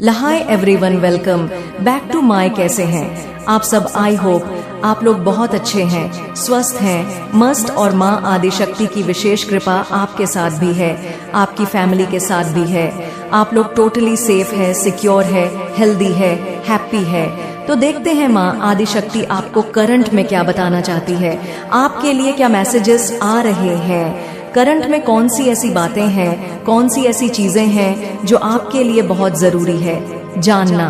Hi everyone, welcome back to my. कैसे हैं आप सब? आई होप आप लोग बहुत अच्छे हैं, स्वस्थ हैं, मस्त। और माँ आदिशक्ति की विशेष कृपा आपके साथ भी है, आपकी फैमिली के साथ भी है। आप लोग टोटली सेफ है, सिक्योर है, हेल्दी है, हैप्पी है। तो देखते हैं माँ आदिशक्ति आपको करंट में क्या बताना चाहती है, आपके लिए क्या मैसेजेस आ रहे हैं। करंट में कौन सी ऐसी बातें हैं, कौन सी ऐसी चीजें हैं जो आपके लिए बहुत जरूरी है जानना।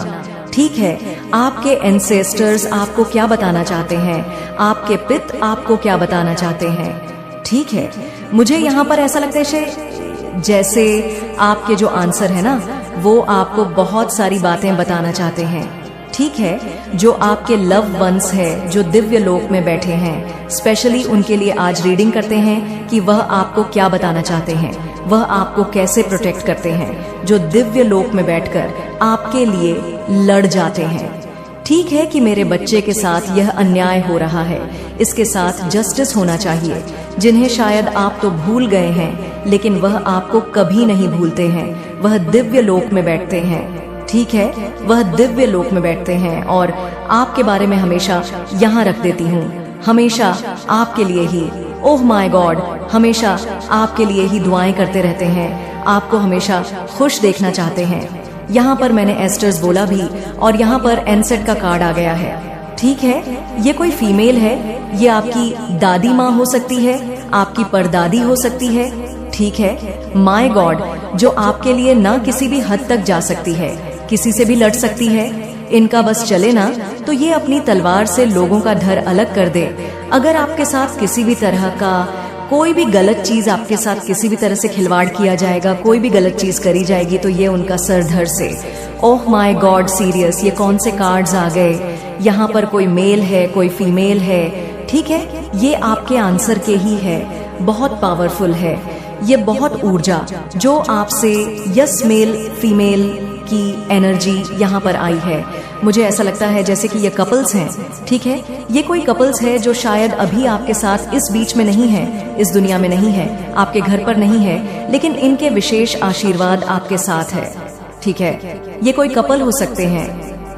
ठीक है, आपके एंसेस्टर्स आपको क्या बताना चाहते हैं, आपके पित आपको क्या बताना चाहते हैं। ठीक है, मुझे यहाँ पर ऐसा लगता है जैसे आपके जो आंसर है ना, वो आपको बहुत सारी बातें बताना चाहते हैं। ठीक है, जो आपके लव वंस है, जो दिव्य लोक में बैठे हैं, स्पेशली उनके लिए आज रीडिंग करते हैं कि वह आपको क्या बताना चाहते हैं, वह आपको कैसे प्रोटेक्ट करते हैं, जो दिव्य लोक में बैठकर आपके लिए लड़ जाते हैं। ठीक है कि मेरे बच्चे के साथ यह अन्याय हो रहा है, इसके साथ जस्टिस होना चाहिए। जिन्हें शायद आप तो भूल गए हैं, लेकिन वह आपको कभी नहीं भूलते हैं। वह दिव्य लोक में बैठते हैं। ठीक है, वह दिव्य लोक में बैठते हैं और आपके बारे में हमेशा यहाँ रख देती हूँ, हमेशा आपके लिए ही। ओह माय गॉड, हमेशा आपके लिए ही दुआएं करते रहते हैं, आपको हमेशा खुश देखना चाहते हैं। यहाँ पर मैंने एस्टर्स बोला भी, और यहाँ पर एनसेट का कार्ड आ गया है। ठीक है, ये कोई फीमेल है, ये आपकी दादी माँ हो सकती है, आपकी परदादी हो सकती है। ठीक है, माय गॉड, जो आपके लिए ना किसी भी हद तक जा सकती है, किसी से भी लड़ सकती है। इनका बस चले ना तो ये अपनी तलवार से लोगों का धड़ अलग कर दे। अगर आपके साथ किसी भी तरह का कोई भी गलत चीज, आपके साथ किसी भी तरह से खिलवाड़ किया जाएगा, कोई भी गलत चीज करी जाएगी, तो ये उनका सर धड़ से। ओह माय गॉड, सीरियस, ये कौन से कार्ड्स आ गए। यहाँ पर कोई मेल है, कोई फीमेल है। ठीक है, ये आपके आंसर के ही है, बहुत पावरफुल है। ये बहुत ऊर्जा जो आपसे यस मेल फीमेल की एनर्जी यहाँ पर आई है। मुझे ऐसा लगता है जैसे कि ये कपल्स हैं। ठीक है, ये कोई कपल्स है जो शायद अभी आपके साथ इस बीच में नहीं है, इस दुनिया में नहीं है, आपके घर पर नहीं है, लेकिन इनके विशेष आशीर्वाद आपके साथ है। ठीक है, ये कोई कपल हो सकते हैं।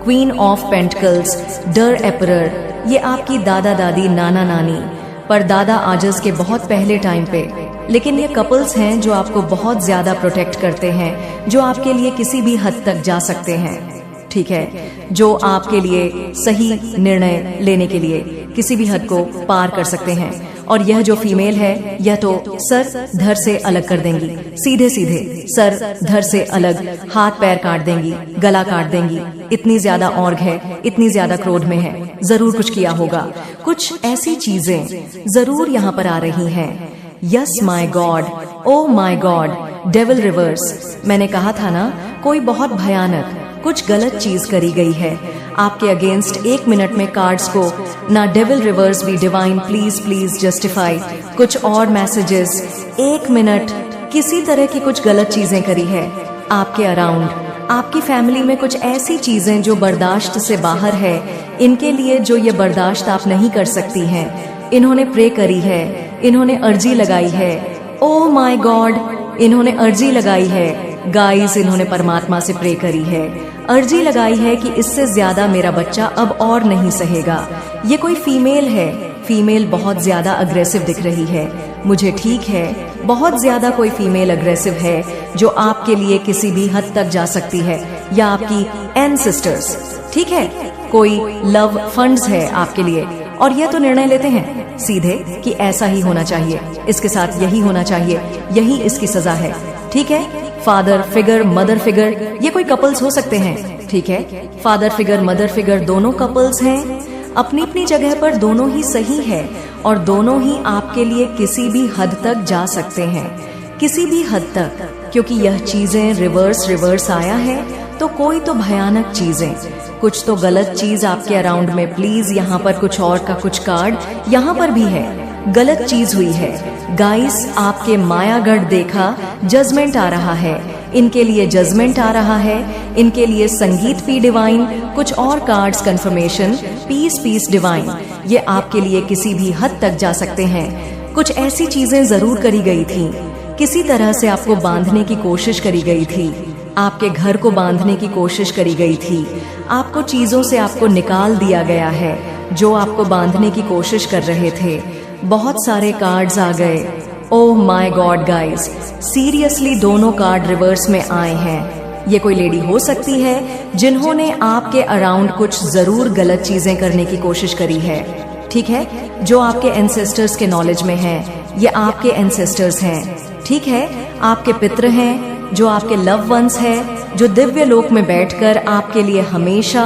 क्वीन ऑफ पेंटिकल्स, डर एपरर, ये आपकी दादा दादी, नाना नानी, परदादा आजस के बहुत पहले टाइम पे। लेकिन ये कपल्स हैं जो आपको बहुत ज्यादा प्रोटेक्ट करते हैं, जो आपके लिए किसी भी हद तक जा सकते हैं। ठीक है, जो आपके लिए सही निर्णय लेने के लिए किसी भी हद को पार कर सकते हैं। और यह जो फीमेल है, यह तो सर धड़ से अलग कर देंगी, सीधे सीधे सर धड़ से अलग, हाथ पैर काट देंगी, गला काट देंगी। इतनी ज्यादा ऑर्ग है, इतनी ज्यादा क्रोध में है, जरूर कुछ किया होगा। कुछ ऐसी चीजें जरूर यहाँ पर आ रही हैं। Yes my God, oh my God, devil reverse. मैंने कहा था ना, कोई बहुत भयानक कुछ गलत चीज करी गई है आपके अगेंस्ट। 1 मिनट में कार्ड्स को ना डेविल रिवर्स भी, डिवाइन प्लीज प्लीज जस्टिफाई, कुछ और मैसेजेस। 1 मिनट किसी तरह की कुछ गलत चीजें करी है आपके अराउंड, आपकी फैमिली में कुछ ऐसी चीजें जो बर्दाश्त से बाहर है। इनके लिए जो ये बर्दाश्त आप नहीं कर सकती हैं, इन्होंने प्रे करी है, इन्होंने अर्जी लगाई है। ओह माय गॉड, इन्होंने अर्जी लगाई है गाइस, इन्होंने परमात्मा से प्रे करी है, अर्जी लगाई है कि इससे ज्यादा मेरा बच्चा अब और नहीं सहेगा। ये कोई फीमेल है, फीमेल बहुत ज्यादा अग्रेसिव दिख रही है मुझे। ठीक है, बहुत ज्यादा कोई फीमेल अग्रेसिव है जो आपके लिए किसी भी हद तक जा सकती है, या आपकी एंसेस्टर्स। ठीक है, कोई लव फंड्स है आपके लिए, और यह तो निर्णय लेते हैं सीधे कि ऐसा ही होना चाहिए, इसके साथ यही होना चाहिए, यही इसकी सजा है। ठीक है, फादर फिगर, मदर फिगर, ये कोई कपल्स हो सकते हैं। ठीक है, फादर फिगर, मदर फिगर, दोनों कपल्स हैं। अपनी अपनी जगह पर दोनों ही सही है, और दोनों ही आपके लिए किसी भी हद तक जा सकते हैं, किसी भी हद तक। क्योंकि यह चीजें रिवर्स आया है, तो कोई तो भयानक चीजें, कुछ तो गलत चीज आपके अराउंड में। प्लीज, यहाँ पर कुछ और का कुछ कार्ड यहाँ पर भी है, गलत चीज हुई है गाइस। आपके मायागढ़ देखा, जजमेंट आ रहा है, इनके लिए जजमेंट आ रहा है, इनके लिए संगीत पी डिवाइन, कुछ और cards confirmation, peace peace divine. ये आपके लिए किसी भी हद तक जा सकते हैं। कुछ ऐसी चीजें जरूर करी गई थी, किसी तरह से आपको बांधने की कोशिश करी गई थी। आपके घर को बांधने की कोशिश करी गई थी। आपको चीजों से आपको निकाल दिया गया है जो आपको बांधने की कोशिश कर रहे थे। बहुत सारे कार्ड्स आ गए। Oh my God guys, seriously दोनों कार्ड रिवर्स में आए हैं। ये कोई लेडी हो सकती है जिन्होंने आपके अराउंड कुछ जरूर गलत चीजें करने की कोशिश करी है, ठीक है, जो आपके एंसेस्टर्स के नॉलेज में है। ये आपके एंसेस्टर्स हैं, ठीक है, आपके पितृ हैं, जो आपके लव वंस हैं, जो दिव्य लोक में बैठकर आपके लिए हमेशा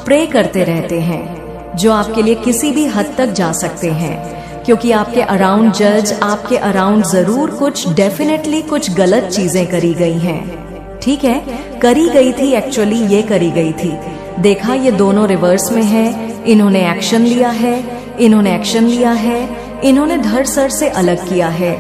प्रे करते रहते हैं, जो आपके लिए किसी भी हद तक जा सकते हैं, क्योंकि आपके अराउंड जज, आपके अराउंड जरूर कुछ डेफिनेटली कुछ गलत चीजें करी गई हैं, ठीक है, करी गई थी, एक्चुअली ये करी गई थी। देखा, ये दोनों रिवर्स में है। इन्होंने एक्शन लिया है, इन्होंने एक्शन लिया है, इन्होंने धड़ सर से अलग किया है।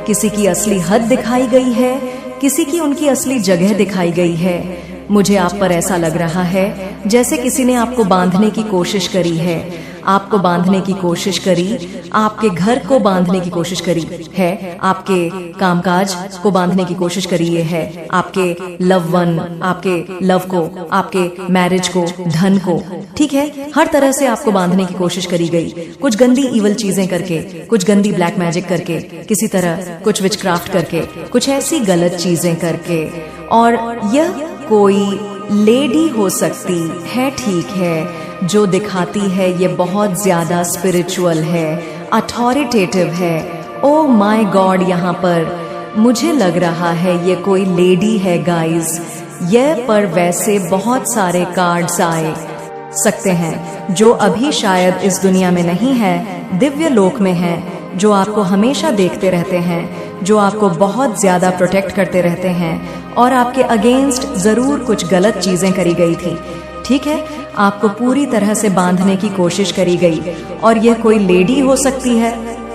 किसी की असली हद दिखाई गई है, किसी की उनकी असली जगह दिखाई गई है। मुझे आप पर ऐसा लग रहा है जैसे किसी ने आपको बांधने की कोशिश करी है, आपको बांधने की कोशिश करी, आपके घर को बांधने की कोशिश करी है, आपके कामकाज को बांधने की कोशिश करी है, आपके लव वन, आपके लव को, आपके मैरिज को, धन को, ठीक है, हर तरह से आपको बांधने की कोशिश करी गई। कुछ गंदी इवल चीजें करके, कुछ गंदी ब्लैक मैजिक करके, किसी तरह कुछ विचक्राफ्ट करके, कुछ ऐसी गलत चीजें करके। और यह कोई लेडी हो सकती है, ठीक है, जो दिखाती है ये बहुत ज्यादा स्पिरिचुअल है, अथॉरिटेटिव है। ओह माय गॉड, यहाँ पर मुझे लग रहा है ये कोई लेडी है गाइस। ये पर वैसे बहुत सारे कार्ड्स आए सकते हैं जो अभी शायद इस दुनिया में नहीं है, दिव्य लोक में है, जो आपको हमेशा देखते रहते हैं, जो आपको बहुत ज्यादा प्रोटेक्ट करते रहते हैं, और आपके अगेंस्ट जरूर कुछ गलत चीजें करी गई थी, ठीक है, आपको पूरी तरह से बांधने की कोशिश करी गई। और यह कोई लेडी हो सकती है,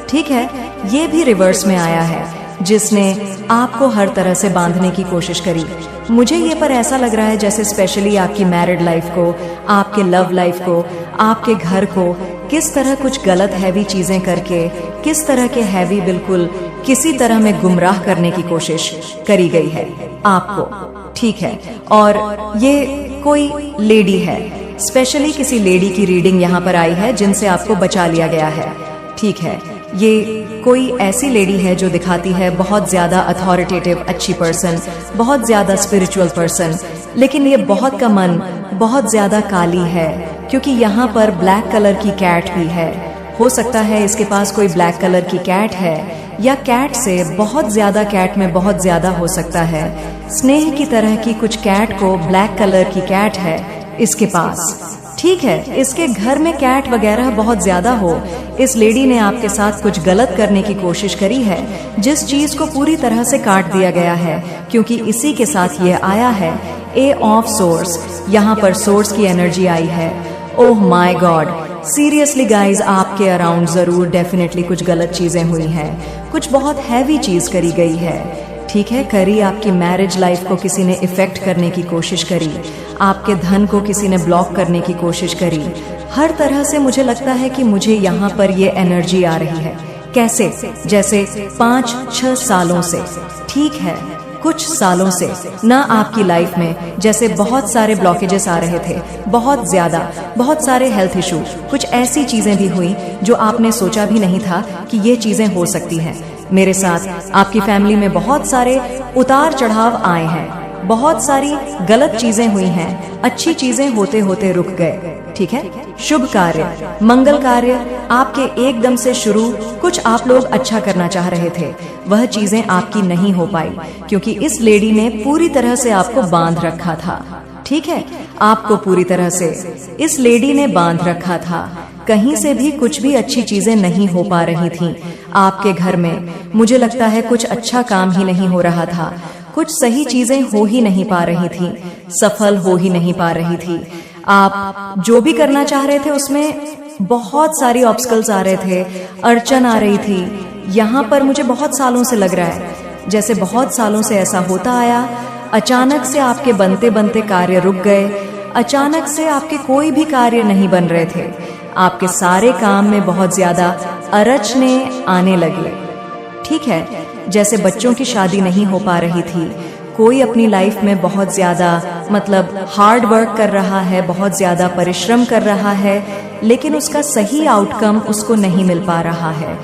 ठीक है, ये भी रिवर्स में आया है, जिसने आपको हर तरह से बांधने की कोशिश करी। मुझे ये पर ऐसा लग रहा है जैसे स्पेशली आपकी मैरिड लाइफ को, आपके लव लाइफ को, आपके घर को किस तरह कुछ गलत हैवी चीजें करके, किस तरह के हैवी बिल्कुल किसी तरह में गुमराह करने की कोशिश करी गई है आपको, ठीक है। और ये कोई लेडी है, स्पेशली किसी लेडी की रीडिंग यहाँ पर आई है जिनसे आपको बचा लिया गया है, ठीक है। ये कोई ऐसी लेडी है जो दिखाती है बहुत ज्यादा अथॉरिटेटिव, अच्छी पर्सन, बहुत ज्यादा स्पिरिचुअल पर्सन, लेकिन ये बहुत का मन बहुत ज्यादा काली है, क्योंकि यहाँ पर ब्लैक कलर की कैट भी है। हो सकता है इसके पास कोई ब्लैक कलर की कैट है, या कैट से बहुत ज्यादा, कैट में बहुत ज्यादा हो सकता है, स्नेह की तरह की कुछ कैट को ब्लैक कलर की कैट है इसके पास, ठीक है। इसके घर में कैट वगैरह बहुत ज्यादा हो। इस लेडी ने आपके साथ कुछ गलत करने की कोशिश करी है, जिस चीज को पूरी तरह से काट दिया गया है, क्योंकि इसी के साथ ये आया है ए ऑफ सोर्स। यहाँ पर सोर्स की एनर्जी आई है। Oh my God, seriously guys, आपके अराउंड जरूर डेफिनेटली कुछ गलत चीजें हुई हैं, कुछ बहुत हैवी चीज करी गई है, ठीक है। करी आपकी मैरिज लाइफ को किसी ने इफेक्ट करने की कोशिश करी, आपके धन को किसी ने ब्लॉक करने की कोशिश करी। हर तरह से मुझे लगता है कि मुझे यहाँ पर ये एनर्जी आ रही है। कैसे? जैसे 5-6 सालों से, ठीक है, कुछ सालों से ना आपकी लाइफ में जैसे बहुत सारे ब्लॉकेजेस आ रहे थे, बहुत ज्यादा, बहुत सारे हेल्थ इशू, कुछ ऐसी चीजें भी हुई जो आपने सोचा भी नहीं था कि ये चीजें हो सकती हैं। मेरे साथ आपकी फैमिली में बहुत सारे उतार चढ़ाव आए हैं, बहुत सारी गलत चीजें हुई हैं, अच्छी चीजें होते होते रुक गए, ठीक है। शुभ कार्य, मंगल कार्य आपके एकदम से शुरू, कुछ आप लोग अच्छा करना चाह रहे थे, वह चीजें आपकी नहीं हो पाई, क्योंकि इस लेडी ने पूरी तरह से आपको बांध रखा था, ठीक है। आपको पूरी तरह से इस लेडी ने बांध रखा था। कहीं से भी कुछ भी अच्छी चीजें नहीं हो पा रही थी आपके घर में। मुझे लगता है कुछ अच्छा काम ही नहीं हो रहा था, कुछ सही चीजें हो ही नहीं पा रही थी, सफल हो ही नहीं पा रही थी। आप जो भी करना चाह रहे थे उसमें बहुत सारी ऑब्स्टकल्स आ रहे थे, अड़चन आ रही थी। यहाँ पर मुझे बहुत सालों से लग रहा है जैसे बहुत सालों से ऐसा होता आया, अचानक से आपके बनते बनते कार्य रुक गए, अचानक से आपके कोई भी कार्य नहीं बन रहे थे, आपके सारे काम में बहुत ज्यादा अड़चनें आने लगी, ठीक है। जैसे बच्चों की शादी नहीं हो पा रही थी, कोई अपनी लाइफ में बहुत ज्यादा मतलब हार्ड वर्क कर रहा है, बहुत ज्यादा परिश्रम कर रहा है, लेकिन उसका सही आउटकम उसको नहीं मिल पा रहा है।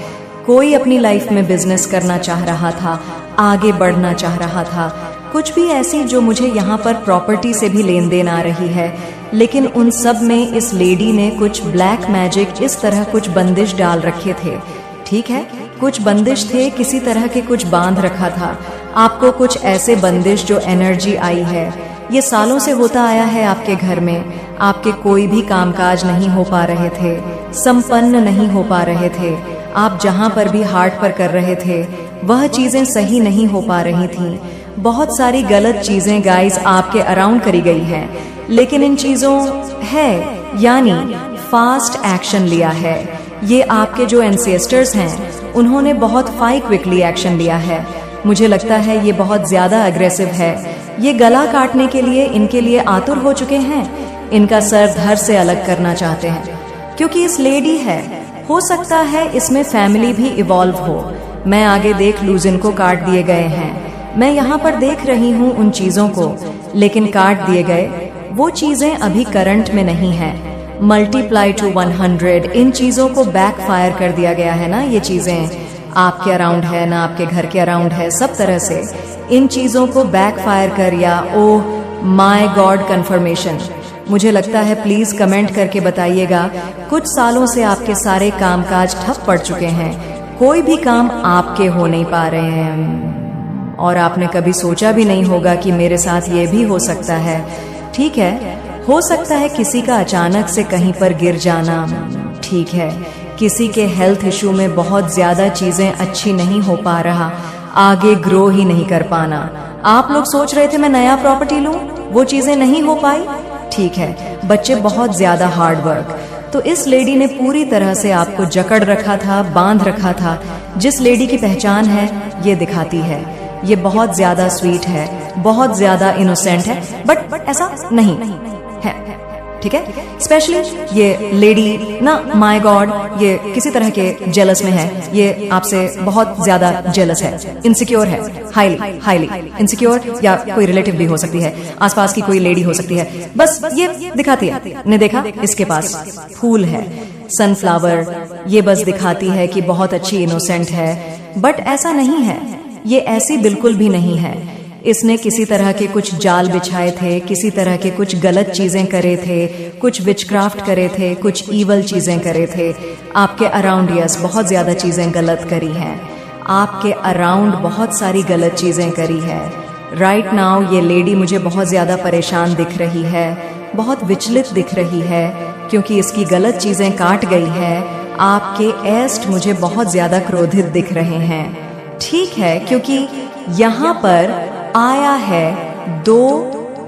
कोई अपनी लाइफ में बिजनेस करना चाह रहा था, आगे बढ़ना चाह रहा था, कुछ भी ऐसी जो मुझे यहाँ पर प्रॉपर्टी से भी लेन देन आ रही है, लेकिन उन सब में इस लेडी ने कुछ ब्लैक मैजिक, इस तरह कुछ बंदिश डाल रखे थे। ठीक है, कुछ बंदिश थे, किसी तरह के कुछ बांध रखा था आपको, कुछ ऐसे बंदिश जो एनर्जी आई है। ये सालों से होता आया है आपके घर में, आपके कोई भी कामकाज नहीं हो पा रहे थे, संपन्न नहीं हो पा रहे थे, आप जहां पर भी हार्ट पर कर रहे थे वह चीजें सही नहीं हो पा रही थी। बहुत सारी गलत चीजें गाइस आपके अराउंड करी गई हैं, लेकिन इन चीजों है यानी फास्ट एक्शन लिया है। ये आपके जो एंसेस्टर्स हैं उन्होंने बहुत क्विकली एक्शन लिया है। मुझे लगता है ये बहुत ज्यादा अग्रेसिव है। ये गला काटने के लिए इनके लिए आतुर हो चुके हैं, इनका सर धड़ से अलग करना चाहते हैं, क्योंकि इस लेडी है। हो सकता है इसमें फैमिली भी इवॉल्व हो। मैं आगे देख लूँ जिनको काट दिए गए हैं, मैं यहाँ पर देख रही हूँ उन चीजों को, लेकिन काट दिए गए वो चीजें अभी करंट में नहीं है। मल्टीप्लाई टू 100 इन चीजों को बैक फायर कर दिया गया है ना। ये चीजें आपके अराउंड है ना, आपके घर के अराउंड है, सब तरह से इन चीजों को बैक फायर कर या ओह माय गॉड कंफर्मेशन। मुझे लगता है प्लीज कमेंट करके बताइएगा, कुछ सालों से आपके सारे कामकाज ठप पड़ चुके हैं, कोई भी काम आपके हो नहीं पा रहे हैं, और आपने कभी सोचा भी नहीं होगा कि मेरे साथ ये भी हो सकता है। ठीक है, हो सकता है किसी का अचानक से कहीं पर गिर जाना, ठीक है, किसी के हेल्थ इशू में बहुत ज्यादा चीजें अच्छी नहीं हो पा रहा, आगे ग्रो ही नहीं कर पाना। आप लोग सोच रहे थे मैं नया प्रॉपर्टी लूं, वो चीजें नहीं हो पाई। ठीक है, बच्चे बहुत ज्यादा हार्ड वर्क, तो इस लेडी ने पूरी तरह से आपको जकड़ रखा था, बांध रखा था। जिस लेडी की पहचान है ये दिखाती है, ये बहुत ज्यादा स्वीट है, बहुत ज्यादा इनोसेंट है, बट ऐसा नहीं है। ठीक है, स्पेशली ये लेडी ना, माय गॉड, ये किसी तरह के जेलस में है, ये आपसे बहुत ज्यादा जेलस है, इनसिक्योर है, हाईली इनसिक्योर, या कोई रिलेटिव भी हो सकती है, आसपास की कोई लेडी हो सकती है। बस ये दिखाती है, ने देखा इसके पास फूल है, सनफ्लावर, ये बस दिखाती है कि बहुत अच्छी इनोसेंट है, बट ऐसा नहीं है, ये ऐसी बिल्कुल भी नहीं है। इसने किसी तरह के कुछ जाल बिछाए थे, किसी तरह के कुछ गलत चीजें करे थे, कुछ विचक्राफ्ट करे थे, कुछ ईवल चीजें करे थे आपके अराउंड। यस, बहुत ज्यादा चीजें गलत करी हैं आपके अराउंड, बहुत सारी गलत चीजें करी है। राइट नाउ ये लेडी मुझे बहुत ज्यादा परेशान दिख रही है, बहुत विचलित दिख रही है, क्योंकि इसकी गलत चीजें काट गई है। आपके एस्ट मुझे बहुत ज्यादा क्रोधित दिख रहे हैं। ठीक है, क्योंकि यहाँ पर आया है 2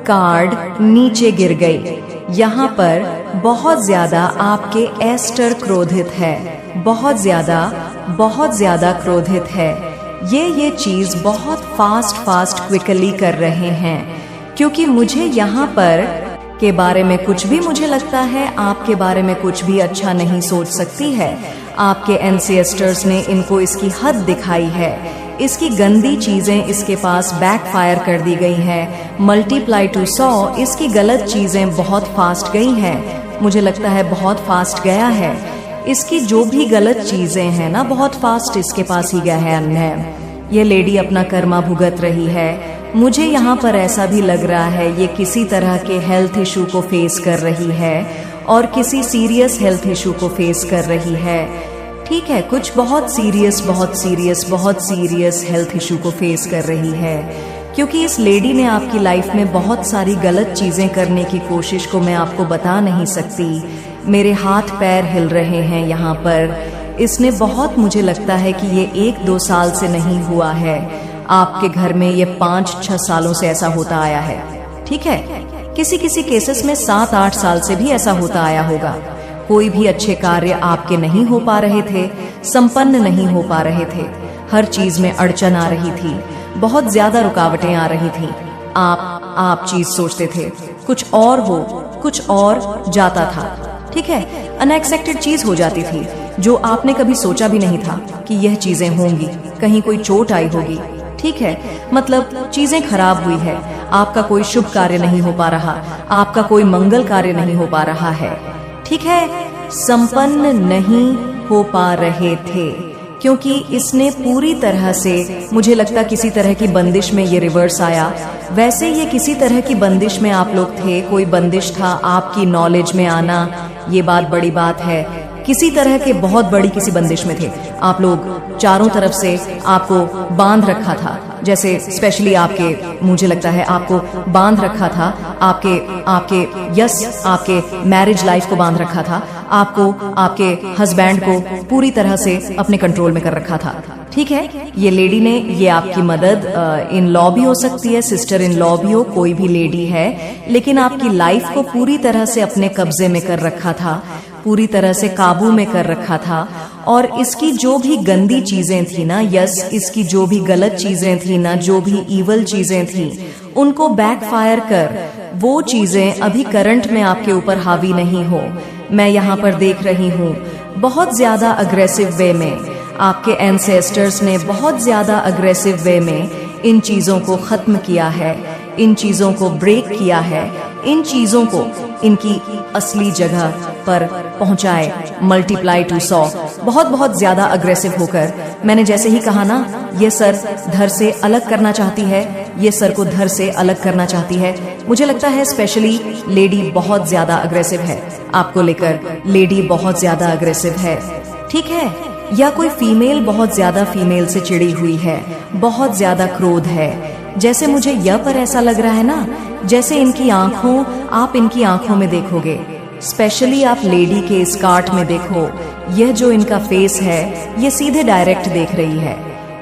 कार्ड नीचे गिर गई। यहाँ पर बहुत ज्यादा आपके एस्टर क्रोधित है, बहुत ज्यादा क्रोधित है। ये चीज बहुत फास्ट क्विकली कर रहे हैं, क्योंकि मुझे यहाँ पर के बारे में कुछ भी, मुझे लगता है आपके बारे में कुछ भी अच्छा नहीं सोच सकती है। आपके एंसेस्टर्स ने इनको इसकी हद दिखाई है, इसकी गंदी चीजें इसके पास बैकफायर कर दी गई हैं। मल्टीप्लाई टू 100 इसकी गलत चीजें बहुत फास्ट गई हैं, मुझे लगता है बहुत फास्ट गया है। इसकी जो भी गलत चीजें हैं ना, बहुत फास्ट इसके पास ही गया है अन्य। ये लेडी अपना कर्मा भुगत रही है। मुझे यहाँ पर ऐसा भी लग रहा है ये किसी तरह के हेल्थ इशू को फेस कर रही है, और किसी सीरियस हेल्थ इशू को फेस कर रही है। ठीक है, कुछ बहुत सीरियस हेल्थ इशू को फेस कर रही है, क्योंकि इस लेडी ने आपकी लाइफ में बहुत सारी गलत चीजें करने की कोशिश को मैं आपको बता नहीं सकती। मेरे हाथ पैर हिल रहे हैं यहाँ पर। इसने बहुत, मुझे लगता है कि ये 1-2 साल से नहीं हुआ है, आपके घर में ये 5-6 सालों से ऐसा होता आया है। ठीक है, किसी केसेस में 7-8 साल से भी ऐसा होता आया होगा। कोई भी अच्छे कार्य आपके नहीं हो पा रहे थे, संपन्न नहीं हो पा रहे थे, हर चीज में अड़चन आ रही थी, बहुत ज्यादा रुकावटें आ रही थी। आप चीज सोचते थे कुछ और हो, कुछ और जाता था। ठीक है, अनएक्सपेक्टेड चीज हो जाती थी, जो आपने कभी सोचा भी नहीं था कि यह चीजें होंगी, कहीं कोई चोट आई होगी। ठीक है, मतलब चीजें खराब हुई है, आपका कोई शुभ कार्य नहीं हो पा रहा, आपका कोई मंगल कार्य नहीं हो पा रहा है, ठीक है, संपन्न नहीं हो पा रहे थे, क्योंकि इसने पूरी तरह से, मुझे लगता किसी तरह की बंदिश में ये रिवर्स आया। वैसे ये किसी तरह की बंदिश में आप लोग थे, कोई बंदिश था, आपकी नॉलेज में आना, ये बात बड़ी बात है। किसी तरह के बहुत बड़ी किसी बंदिश में थे आप लोग, चारों तरफ से आपको बांध रखा था, जैसे स्पेशली आपके, मुझे लगता है आपको बांध रखा था, आपके मैरिज लाइफ को बांध रखा था, आपको आपके हस्बैंड को पूरी तरह से अपने कंट्रोल में कर रखा था, ठीक है। ये लेडी ने, ये आपकी मदद इन लॉ भी हो सकती है, सिस्टर इन लॉ भी हो, कोई भी लेडी है, लेकिन आपकी लाइफ को पूरी तरह से अपने कब्जे में कर रखा था, पूरी तरह से काबू में कर रखा था। और इसकी जो भी गंदी चीजें थी ना, यस, इसकी जो भी गलत चीजें थी ना, जो भी इवल चीजें थी, उनको बैकफायर कर वो चीजें अभी करंट में आपके ऊपर हावी नहीं हो। मैं यहाँ पर देख रही हूँ बहुत ज्यादा अग्रेसिव वे में आपके एंसेस्टर्स ने बहुत ज्यादा अग्रेसिव वे में इन चीजों को खत्म किया है, इन चीजों को ब्रेक किया है, इन चीजों को इनकी असली जगह पर पहुंचाए, मल्टीप्लाई टू 100, बहुत बहुत ज्यादा अग्रेसिव होकर। मैंने जैसे ही कहा ना, ये सर धर से अलग करना चाहती है, ये सर को धर से अलग करना चाहती है। मुझे लगता है स्पेशली लेडी बहुत ज्यादा अग्रेसिव है आपको लेकर, लेडी बहुत ज्यादा अग्रेसिव है, ठीक है, या कोई फीमेल बहुत ज्यादा फीमेल से चिड़ी हुई है, बहुत ज्यादा क्रोध है। जैसे मुझे यह पर ऐसा लग रहा है ना, जैसे इनकी आंखों, आप इनकी आंखों में देखोगे, स्पेशली आप लेडी के इस कार्ट में देखो, यह जो इनका फेस है ये सीधे डायरेक्ट देख रही है,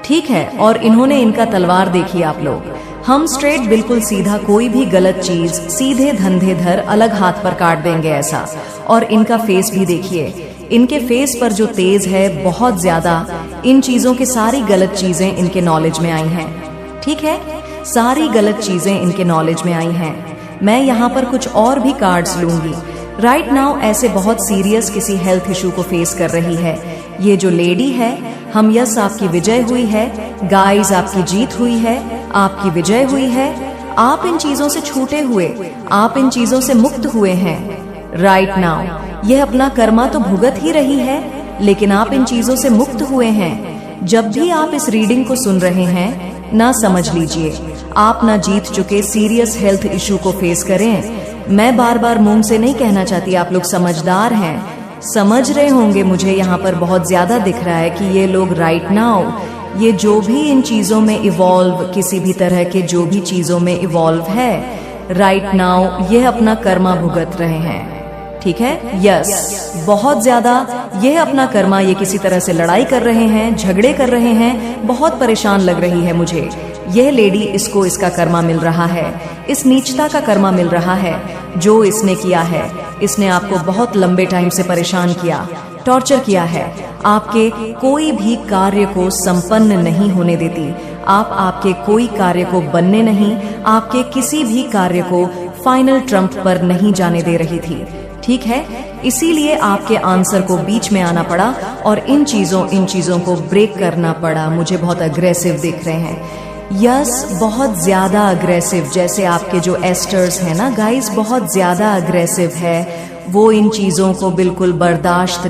ठीक है। और इन्होंने इनका तलवार देखी आप लोग, हम स्ट्रेट बिल्कुल सीधा कोई भी गलत चीज सीधे धंधेधर अलग हाथ पर काट देंगे ऐसा। और इनका फेस भी देखिए, इनके फेस पर जो तेज है बहुत ज्यादा, इन चीजों की सारी गलत चीजें इनके नॉलेज में आई हैं, ठीक है, सारी गलत चीजें इनके नॉलेज में आई हैं। मैं यहाँ पर कुछ और भी कार्ड्स लूंगी। राइट नाउ ऐसे बहुत सीरियस किसी हेल्थ इशू को फेस कर रही है ये जो लेडी है। हम यस, आपकी विजय हुई है गाइस, आपकी जीत हुई है, आपकी विजय हुई है। आप इन चीजों से छूटे हुए, आप इन चीजों से मुक्त हुए हैं। राइट नाउ यह अपना कर्मा तो भुगत ही रही है, लेकिन आप इन चीजों से मुक्त हुए हैं। जब भी आप इस रीडिंग को सुन रहे हैं ना, समझ लीजिए आप ना जीत चुके सीरियस हेल्थ इशू को फेस करें। मैं बार बार मुंह से नहीं कहना चाहती, आप लोग समझदार हैं, समझ रहे होंगे। मुझे यहाँ पर बहुत ज्यादा दिख रहा है कि ये लोग राइट नाउ, ये जो भी इन चीजों में इवॉल्व, किसी भी तरह के जो भी चीजों में इवॉल्व है, राइट नाउ ये अपना कर्मा भुगत रहे हैं, ठीक है। यस, बहुत ज्यादा यह अपना कर्मा, ये किसी तरह से लड़ाई कर रहे हैं, झगड़े कर रहे हैं, बहुत परेशान लग रही है मुझे यह लेडी। इसको इसका कर्मा मिल रहा है, इस नीचता का कर्मा मिल रहा है जो इसने किया है। इसने आपको बहुत लंबे टाइम से परेशान किया, टॉर्चर किया है, आपके कोई भी कार्य को संपन्न नहीं होने देती, आपके कोई कार्य को बनने नहीं, आपके किसी भी कार्य को फाइनल ट्रम्प पर नहीं जाने दे रही थी, ठीक है। इसीलिए आपके आंसर को बीच में आना पड़ा और इन चीजों को ब्रेक करना पड़ा। मुझे बहुत अग्रेसिव दिख रहे हैं, यस, बहुत ज्यादा अग्रेसिव। जैसे आपके जो एस्टर्स हैं ना गाइस, बहुत ज्यादा अग्रेसिव है वो, इन चीजों को बिल्कुल बर्दाश्त